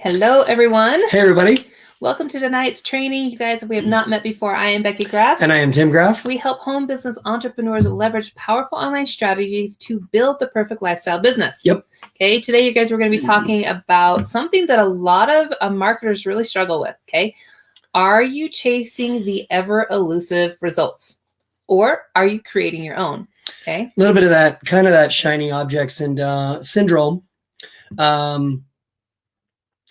Hello, everyone. Hey, everybody. Welcome to tonight's training. You guys, if we have not met before, I am Becky Graff. And I am Tim Graff. We help home business entrepreneurs leverage powerful online strategies to build the perfect lifestyle business. Yep. Okay, today, you guys, we're going to be talking about something that a lot of marketers really struggle with. Okay, are you chasing the ever elusive results, or are you creating your own? Okay, A little bit of that, kind of that shiny object syndrome.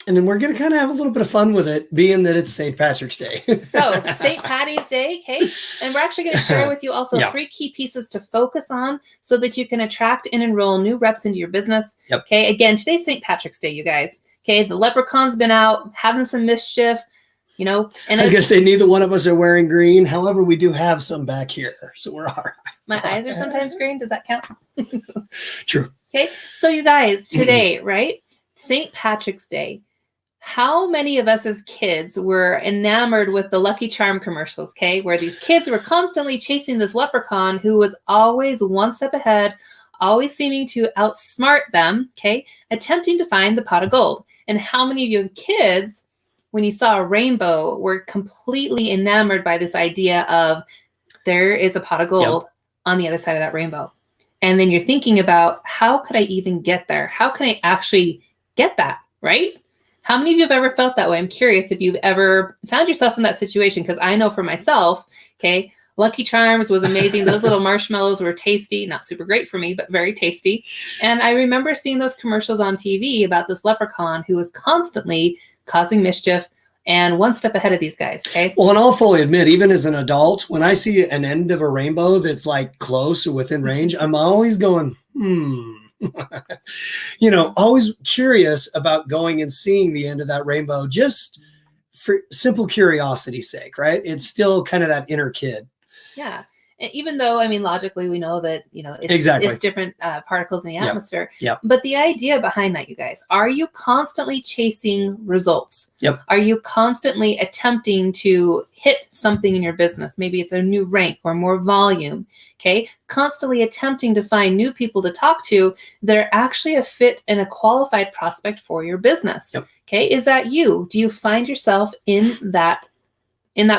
And then we're going to kind of have a little bit of fun with it, being that it's St. Patrick's Day. So St. Patty's Day, okay? And we're actually going to share with you also 3 key pieces to focus on so that you can attract and enroll new reps into your business. Yep. Okay, again, today's St. Patrick's Day, you guys. Okay, the leprechaun's been out having some mischief, you know. And I was going to say, neither one of us are wearing green. However, we do have some back here, so we're all right. My eyes are sometimes green. Does that count? True. Okay, so you guys, today, right? St. Patrick's Day. How many of us as kids were enamored with the Lucky Charm commercials, okay? Where these kids were constantly chasing this leprechaun who was always one step ahead, always seeming to outsmart them, okay? Attempting to find the pot of gold. And how many of you kids, when you saw a rainbow, were completely enamored by this idea of there is a pot of gold on the other side of that rainbow. And then you're thinking about, how could I even get there? How can I actually get that, right? How many of you have ever felt that way? I'm curious if you've ever found yourself in that situation, because I know for myself, okay, Lucky Charms was amazing. Those little marshmallows were tasty, not super great for me, but very tasty. And I remember seeing those commercials on TV about this leprechaun who was constantly causing mischief and one step ahead of these guys, okay? Well, and I'll fully admit, even as an adult, when I see an end of a rainbow that's like close or within range, I'm always going, you know, always curious about going and seeing the end of that rainbow, just for simple curiosity's sake, right? It's still kind of that inner kid. Yeah. And even though, I mean, logically, we know that, you know, it's different particles in the atmosphere. Yep. But the idea behind that, you guys, are you constantly chasing results? Yep. Are you constantly attempting to hit something in your business? Maybe it's a new rank or more volume. Okay. Constantly attempting to find new people to talk to that are actually a fit and a qualified prospect for your business. Yep. Okay. Is that you? Do you find yourself in that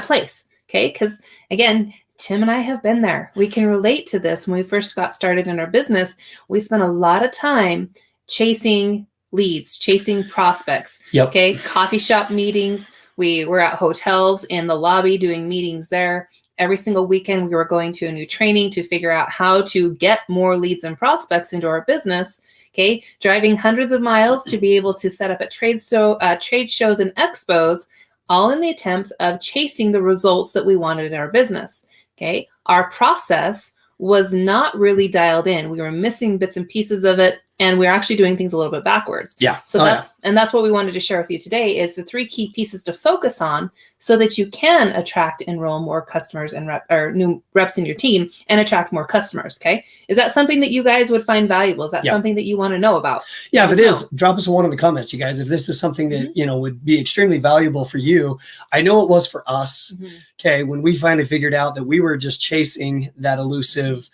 place? Okay. Because again, Tim and I have been there. We can relate to this. When we first got started in our business, we spent a lot of time chasing leads, chasing prospects. Yep. Okay. Coffee shop meetings. We were at hotels in the lobby doing meetings there. Every single weekend, we were going to a new training to figure out how to get more leads and prospects into our business. Okay. Driving hundreds of miles to be able to set up at trade shows and expos, all in the attempts of chasing the results that we wanted in our business. Okay, our process was not really dialed in. We were missing bits and pieces of it, and we were actually doing things a little bit backwards. Yeah. So that's what we wanted to share with you today, is the 3 key pieces to focus on so that you can attract, enroll more customers and new reps in your team and attract more customers. Okay. Is that something that you guys would find valuable? Is that something that you want to know about? Yeah. If it is, drop us a 1 in the comments, you guys. If this is something that, you know, would be extremely valuable for you, I know it was for us. Okay. When we finally figured out that we were just chasing that elusive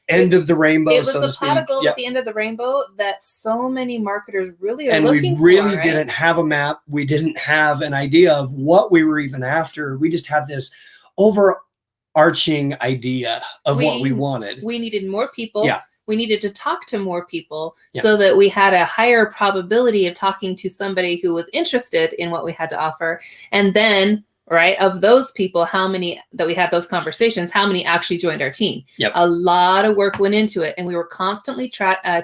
end of the rainbow, it was so the to speak. pot of gold at the end of the rainbow that so many marketers really are and looking for. And we really didn't have a map. We didn't have an idea of what we were even after. We just had this overarching idea of what we wanted. We needed more people. Yeah. We needed to talk to more people so that we had a higher probability of talking to somebody who was interested in what we had to offer. And then, right, of those people, how many that we had those conversations, how many actually joined our team? Yep. A lot of work went into it, and we were constantly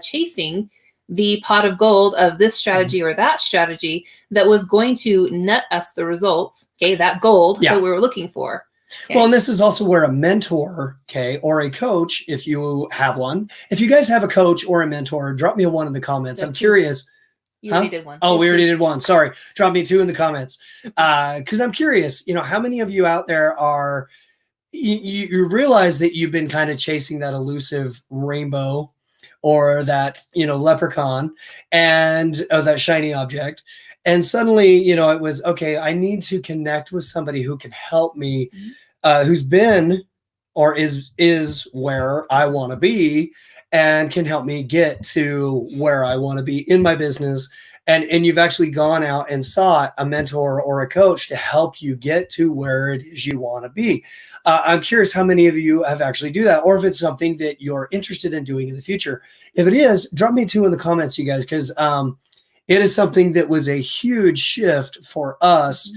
chasing the pot of gold of this strategy or that strategy that was going to net us the results, okay, that gold that we were looking for. Okay. Well, and this is also where a mentor, okay, or a coach, if you have one, if you guys have a coach or a mentor, drop me a 1 in the comments. I'm curious. You already did 1. Oh, we already did 1. Sorry. Drop me 2 in the comments. Because I'm curious, you know, how many of you out there are, you realize that you've been kind of chasing that elusive rainbow or that, you know, leprechaun and that shiny object. And suddenly, you know, it was, okay, I need to connect with somebody who can help me, who's been or is where I want to be and can help me get to where I want to be in my business and you've actually gone out and sought a mentor or a coach to help you get to where it is you want to be. I'm curious how many of you have actually do that, or if it's something that you're interested in doing in the future. If it is, drop me 2 in the comments, you guys, because it is something that was a huge shift for us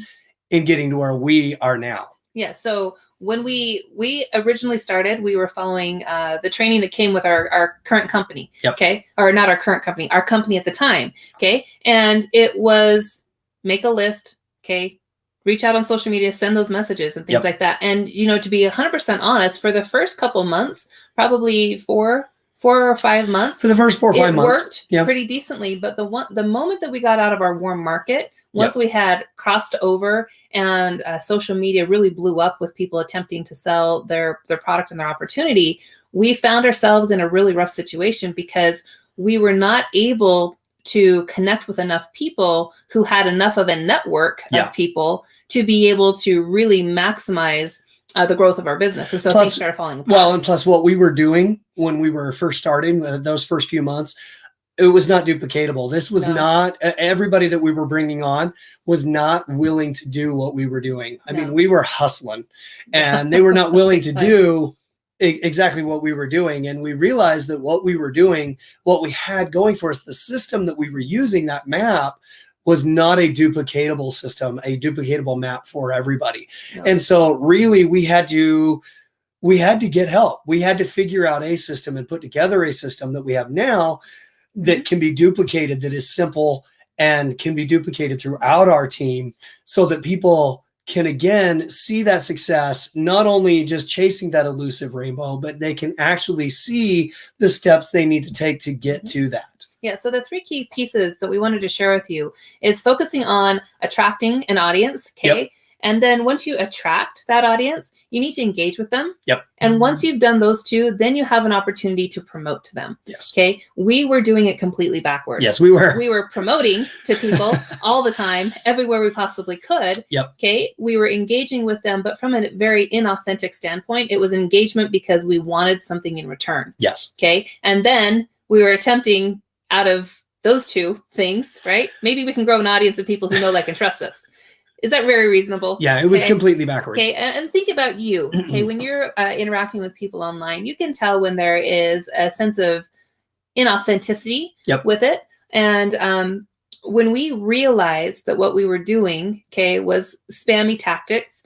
in getting to where we are now. Yeah. So when we originally started, we were following the training that came with our current company. Yep. Okay. Or not our current company, our company at the time. Okay. And it was make a list. Okay. Reach out on social media, send those messages and things Yep. like that. And, you know, to be 100% honest, for the first couple months, probably 4 or 5 months, For the first 4 or 5 it months, worked pretty decently. But the moment that we got out of our warm market, once we had crossed over and social media really blew up with people attempting to sell their product and their opportunity, we found ourselves in a really rough situation because we were not able to connect with enough people who had enough of a network of people to be able to really maximize the growth of our business. And so things started falling apart. Well, and plus what we were doing when we were first starting those first few months, it was not duplicatable. This was not, everybody that we were bringing on was not willing to do what we were doing. I mean, we were hustling and they were not willing to do exactly what we were doing. And we realized that what we were doing, what we had going for us, the system that we were using, that map, was not a duplicatable system, a duplicatable map for everybody. And so really we had to get help. We had to figure out a system and put together a system that we have now that can be duplicated, that is simple and can be duplicated throughout our team so that people can again see that success, not only just chasing that elusive rainbow, but they can actually see the steps they need to take to get to that. Yeah, so the 3 key pieces that we wanted to share with you is focusing on attracting an audience, okay? And then once you attract that audience, you need to engage with them. And once you've done those 2, then you have an opportunity to promote to them. Okay. We were doing it completely backwards. Yes, we were. We were promoting to people all the time, everywhere we possibly could. Okay. We were engaging with them, but from a very inauthentic standpoint, it was engagement because we wanted something in return. Okay. And then we were attempting out of those 2 things, right? Maybe we can grow an audience of people who know, like, and trust us. Is that very reasonable? Yeah, it was completely backwards. Okay, and think about you. Okay, when you're interacting with people online, you can tell when there is a sense of inauthenticity with it. And when we realized that what we were doing, okay, was spammy tactics,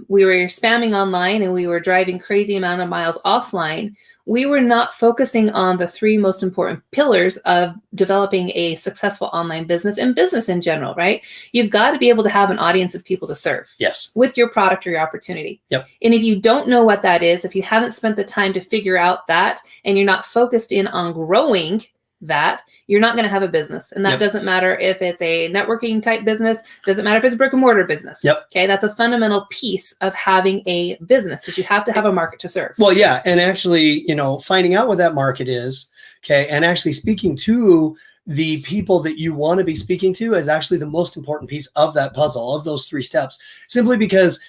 we were spamming online and we were driving crazy amount of miles offline, we were not focusing on the 3 most important pillars of developing a successful online business and business in general, right? You've got to be able to have an audience of people to serve with your product or your opportunity. And if you don't know what that is, if you haven't spent the time to figure out that, and you're not focused in on growing that, you're not going to have a business. And that doesn't matter if it's a networking type business, doesn't matter if it's a brick and mortar business. Okay. That's a fundamental piece of having a business, is you have to have a market to serve. Well, yeah. And actually, you know, finding out what that market is, okay, and actually speaking to the people that you want to be speaking to is actually the most important piece of that puzzle, of those 3 steps, simply because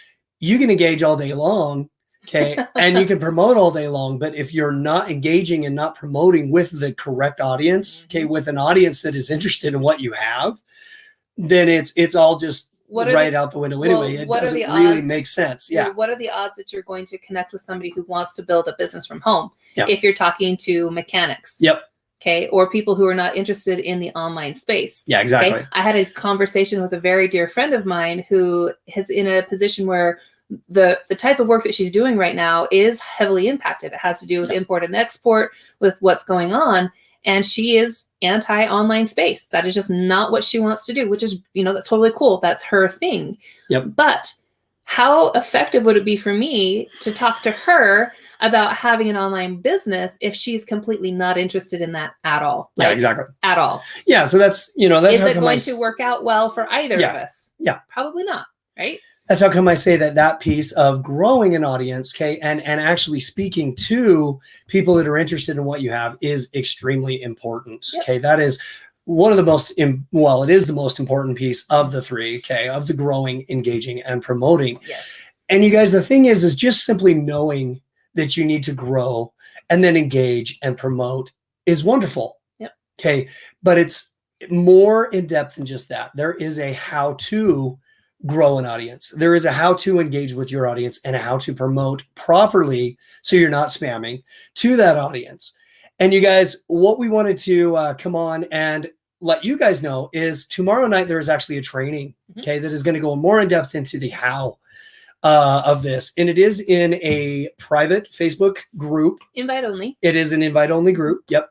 you can engage all day long. Okay. And you can promote all day long, but if you're not engaging and not promoting with the correct audience, okay, with an audience that is interested in what you have, then it's all just out the window anyway. It doesn't really make sense. What are the odds that you're going to connect with somebody who wants to build a business from home? If you're talking to mechanics. Okay. Or people who are not interested in the online space. Exactly. Okay? I had a conversation with a very dear friend of mine who is in a position where the type of work that she's doing right now is heavily impacted. It has to do with import and export, with what's going on. And she is anti-online space. That is just not what she wants to do, which is, you know, that's totally cool. That's her thing. But how effective would it be for me to talk to her about having an online business if she's completely not interested in that at all? Exactly. At all. Yeah. So that's, you know, that's is it going to work out well for either of us? Probably not. Right. That's how come I say that piece of growing an audience, okay, and actually speaking to people that are interested in what you have is extremely important. Okay, that is one of the most, well, it is the most important piece of the 3, okay, of the growing, engaging, and promoting. And you guys, the thing is just simply knowing that you need to grow and then engage and promote is wonderful. Okay, but it's more in depth than just that. There is a how to grow an audience. There is a how to engage with your audience and a how to promote properly so you're not spamming to that audience. And you guys, what we wanted to come on and let you guys know is tomorrow night there is actually a training, okay, that is going to go more in depth into the how of this. And it is in a private Facebook group. Invite only. It is an invite only group. Yep.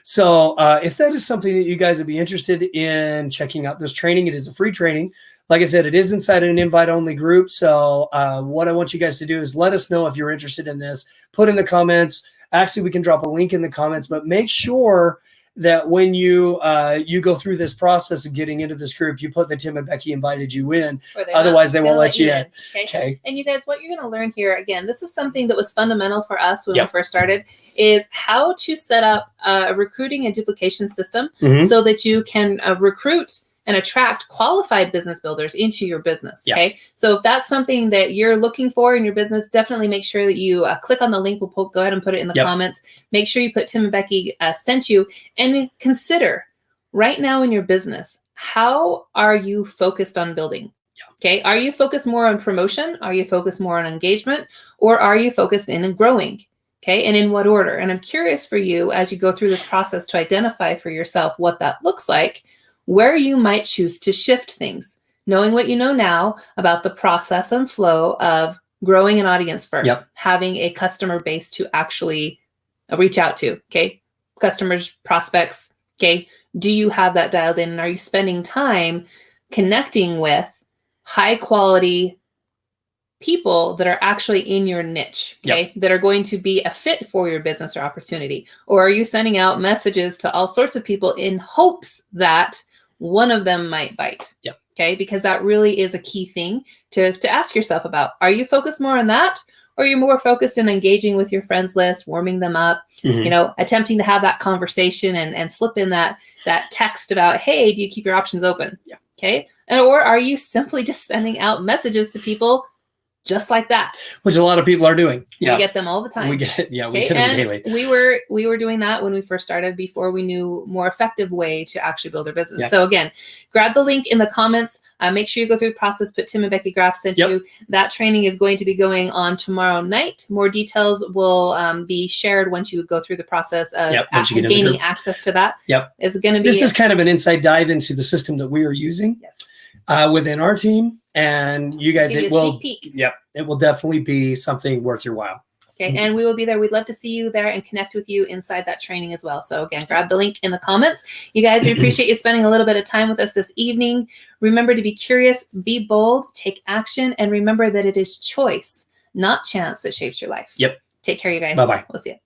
So if that is something that you guys would be interested in checking out this training, it is a free training. Like I said, it is inside an invite-only group. So what I want you guys to do is let us know if you're interested in this. Put in the comments. Actually, we can drop a link in the comments, but make sure that when you you go through this process of getting into this group, you put that Tim and Becky invited you in. Otherwise, they won't let you in. Okay. And you guys, what you're going to learn here, again, this is something that was fundamental for us when we first started, is how to set up a recruiting and duplication system so that you can recruit and attract qualified business builders into your business. Okay. So if that's something that you're looking for in your business, definitely make sure that you click on the link. We'll go ahead and put it in the comments. Make sure you put Tim and Becky sent you, and consider right now in your business, how are you focused on building? Okay. Are you focused more on promotion? Are you focused more on engagement? Or are you focused in growing? Okay. And in what order? And I'm curious for you as you go through this process to identify for yourself what that looks like, where you might choose to shift things, knowing what you know now about the process and flow of growing an audience first, having a customer base to actually reach out to, okay? Customers, prospects, okay? Do you have that dialed in? And are you spending time connecting with high quality people that are actually in your niche, okay, that are going to be a fit for your business or opportunity? Or are you sending out messages to all sorts of people in hopes that one of them might bite? Okay, because that really is a key thing to ask yourself about. Are you focused more on that? Or are you more focused in engaging with your friends list, warming them up, you know, attempting to have that conversation and slip in that text about, hey, do you keep your options open? Okay. Or are you simply just sending out messages to people just like that? Which a lot of people are doing. We get them all the time. We get it. Yeah, we get them daily. We were doing that when we first started, before we knew more effective way to actually build our business. So again, grab the link in the comments. Make sure you go through the process. Put Tim and Becky Graff sent you. That training is going to be going on tomorrow night. More details will be shared once you go through the process of gaining access to that. It's going to be. This is kind of an inside dive into the system that we are using within our team. And you guys, it will definitely be something worth your while. Okay. And we will be there. We'd love to see you there and connect with you inside that training as well. So again, grab the link in the comments. You guys, we appreciate you spending a little bit of time with us this evening. Remember to be curious, be bold, take action, and remember that it is choice, not chance, that shapes your life. Take care, you guys. Bye-bye. We'll see you.